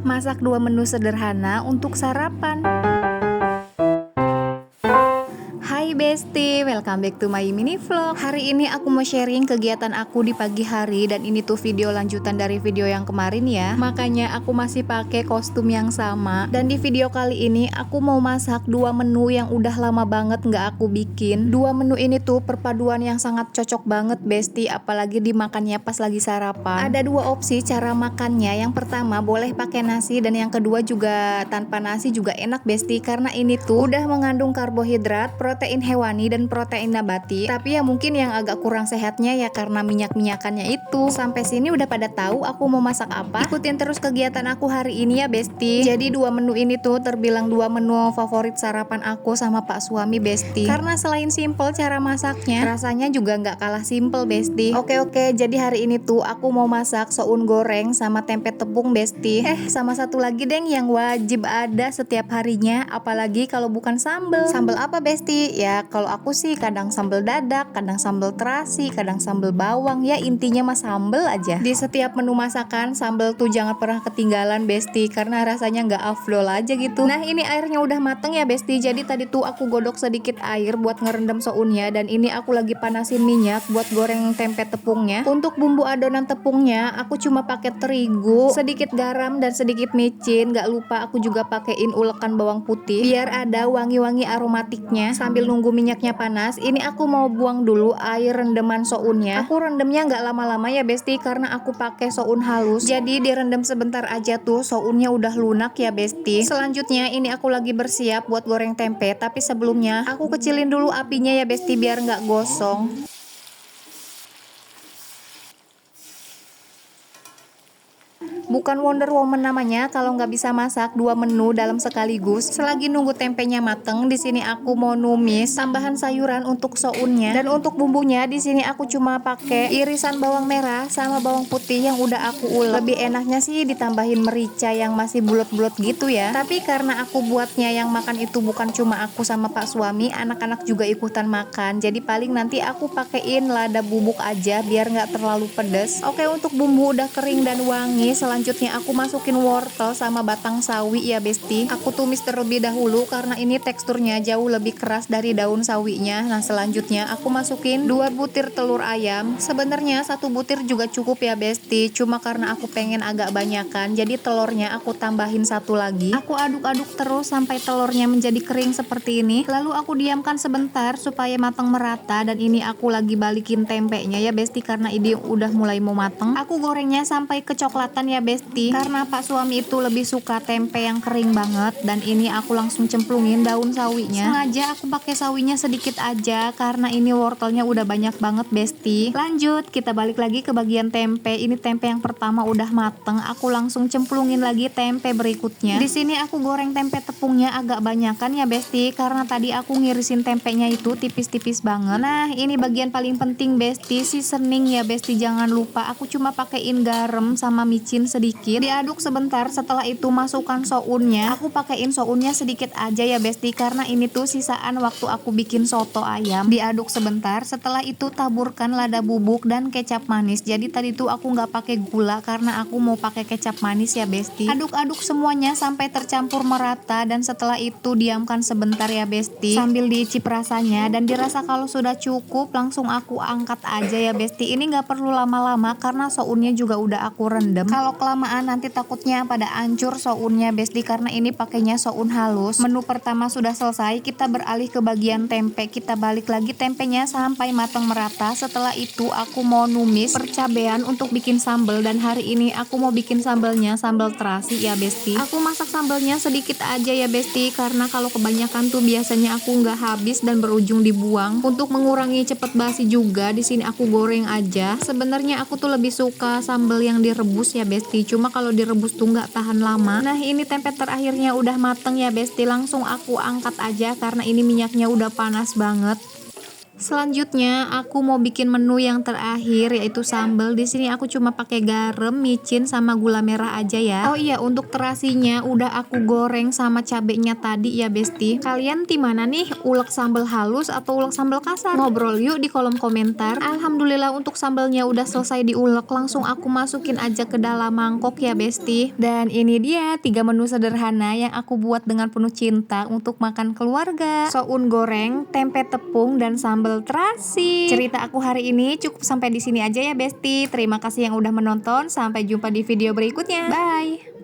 Masak 2 menu sederhana untuk sarapan. Hai Besti, welcome back to my mini vlog. Hari ini aku mau sharing kegiatan aku di pagi hari, dan ini tuh video lanjutan dari video yang kemarin ya. Makanya aku masih pakai kostum yang sama. Dan di video kali ini aku mau masak 2 menu yang udah lama banget nggak aku bikin. 2 menu ini tuh perpaduan yang sangat cocok banget Besti, apalagi dimakannya pas lagi sarapan. Ada 2 opsi cara makannya. Yang pertama boleh pakai nasi, dan yang kedua juga tanpa nasi juga enak Besti, karena ini tuh udah mengandung karbohidrat, protein hewani dan protein nabati. Tapi ya mungkin yang agak kurang sehatnya ya karena minyak-minyakannya itu. Sampai sini udah pada tahu aku mau masak apa? Ikutin terus kegiatan aku hari ini ya Besti. Jadi 2 menu ini tuh terbilang 2 menu favorit sarapan aku sama Pak suami Besti. Karena selain simple cara masaknya, rasanya juga nggak kalah simple Besti. Oke, jadi hari ini tuh aku mau masak soun goreng sama tempe tepung Besti. Sama satu lagi deng yang wajib ada setiap harinya, apalagi kalau bukan sambel. Sambel apa Besti? Ya kalau aku sih kadang sambal dadak, kadang sambal terasi, kadang sambal bawang, ya intinya mah sambal aja. Di setiap menu masakan sambal tuh jangan pernah ketinggalan Besti, karena rasanya nggak afdol aja gitu. Nah ini airnya udah mateng ya Besti, jadi tadi tuh aku godok sedikit air buat ngerendam sounnya, dan ini aku lagi panasin minyak buat goreng tempe tepungnya. Untuk bumbu adonan tepungnya aku cuma pakai terigu, sedikit garam dan sedikit micin. Gak lupa aku juga pakein ulekan bawang putih biar ada wangi-wangi aromatiknya. Sambil nunggu minyaknya panas, ini aku mau buang dulu air rendeman sounnya. Aku rendemnya nggak lama-lama ya Besti, karena aku pakai soun halus, jadi direndam sebentar aja tuh sounnya udah lunak ya Besti. Selanjutnya ini aku lagi bersiap buat goreng tempe, tapi sebelumnya aku kecilin dulu apinya ya Besti biar nggak gosong. Bukan Wonder Woman namanya kalau nggak bisa masak 2 menu dalam sekaligus. Selagi nunggu tempenya mateng, di sini aku mau numis tambahan sayuran untuk sounnya. Dan untuk bumbunya di sini aku cuma pakai irisan bawang merah sama bawang putih yang udah aku ulek. Lebih enaknya sih ditambahin merica yang masih bulat-bulat gitu ya. Tapi karena aku buatnya yang makan itu bukan cuma aku sama Pak suami, anak-anak juga ikutan makan. Jadi paling nanti aku pakein lada bubuk aja biar nggak terlalu pedes. Oke, untuk bumbu udah kering dan wangi. Selanjutnya aku masukin wortel sama batang sawi ya Besti. Aku tumis terlebih dahulu karena ini teksturnya jauh lebih keras dari daun sawinya. Nah selanjutnya aku masukin 2 butir telur ayam. Sebenarnya 1 butir juga cukup ya Besti, cuma karena aku pengen agak banyakan, jadi telurnya aku tambahin 1 lagi. Aku aduk-aduk terus sampai telurnya menjadi kering seperti ini. Lalu aku diamkan sebentar supaya matang merata, dan ini aku lagi balikin tempenya ya Besti karena ini udah mulai mau mateng. Aku gorengnya sampai kecoklatan ya Besti, karena Pak suami itu lebih suka tempe yang kering banget. Dan ini aku langsung cemplungin daun sawinya. Sengaja aku pakai sawinya sedikit aja karena ini wortelnya udah banyak banget Besti. Lanjut kita balik lagi ke bagian tempe. Ini tempe yang pertama udah mateng, aku langsung cemplungin lagi tempe berikutnya. Di sini aku goreng tempe tepungnya agak banyakan ya Besti, karena tadi aku ngirisin tempenya itu tipis-tipis banget. Nah ini bagian paling penting Besti, seasoning ya Besti, jangan lupa. Aku cuma pakein garam sama micin sedikit, diaduk sebentar. Setelah itu masukkan sounnya. Aku pakein sounnya sedikit aja ya Besti, karena ini tuh sisaan waktu aku bikin soto ayam. Diaduk sebentar, setelah itu taburkan lada bubuk dan kecap manis. Jadi tadi tuh aku nggak pakai gula karena aku mau pakai kecap manis ya Besti. Aduk-aduk semuanya sampai tercampur merata, dan setelah itu diamkan sebentar ya Besti sambil diicip rasanya. Dan dirasa kalau sudah cukup langsung aku angkat aja ya Besti. Ini nggak perlu lama-lama karena sounnya juga udah aku rendam. Kalau kelamaan nanti takutnya pada hancur sounnya Besti, karena ini pakainya soun halus. Menu pertama sudah selesai, kita beralih ke bagian tempe. Kita balik lagi tempenya sampai matang merata. Setelah itu aku mau numis percabean untuk bikin sambal, dan hari ini aku mau bikin sambalnya sambal terasi ya Besti. Aku masak sambalnya sedikit aja ya Besti, karena kalau kebanyakan tuh biasanya aku nggak habis dan berujung dibuang. Untuk mengurangi cepet basi juga, di sini aku goreng aja. Sebenarnya aku tuh lebih suka sambal yang direbus ya Besti, cuma kalau direbus tuh nggak tahan lama. Nah ini tempe terakhirnya udah mateng ya Besti, langsung aku angkat aja karena ini minyaknya udah panas banget. Selanjutnya aku mau bikin menu yang terakhir yaitu sambal. Di sini aku cuma pakai garam, micin sama gula merah aja ya. Oh iya, untuk terasinya udah aku goreng sama cabenya tadi ya besti. Kalian tim mana nih? Ulek sambal halus atau ulek sambal kasar? Ngobrol yuk di kolom komentar. Alhamdulillah untuk sambalnya udah selesai diulek, langsung aku masukin aja ke dalam mangkok ya besti. Dan ini dia 3 menu sederhana yang aku buat dengan penuh cinta untuk makan keluarga. Soun goreng, tempe tepung, dan sambal terasi. Cerita aku hari ini cukup sampai di sini aja ya besti. Terima kasih yang udah menonton. Sampai jumpa di video berikutnya. Bye.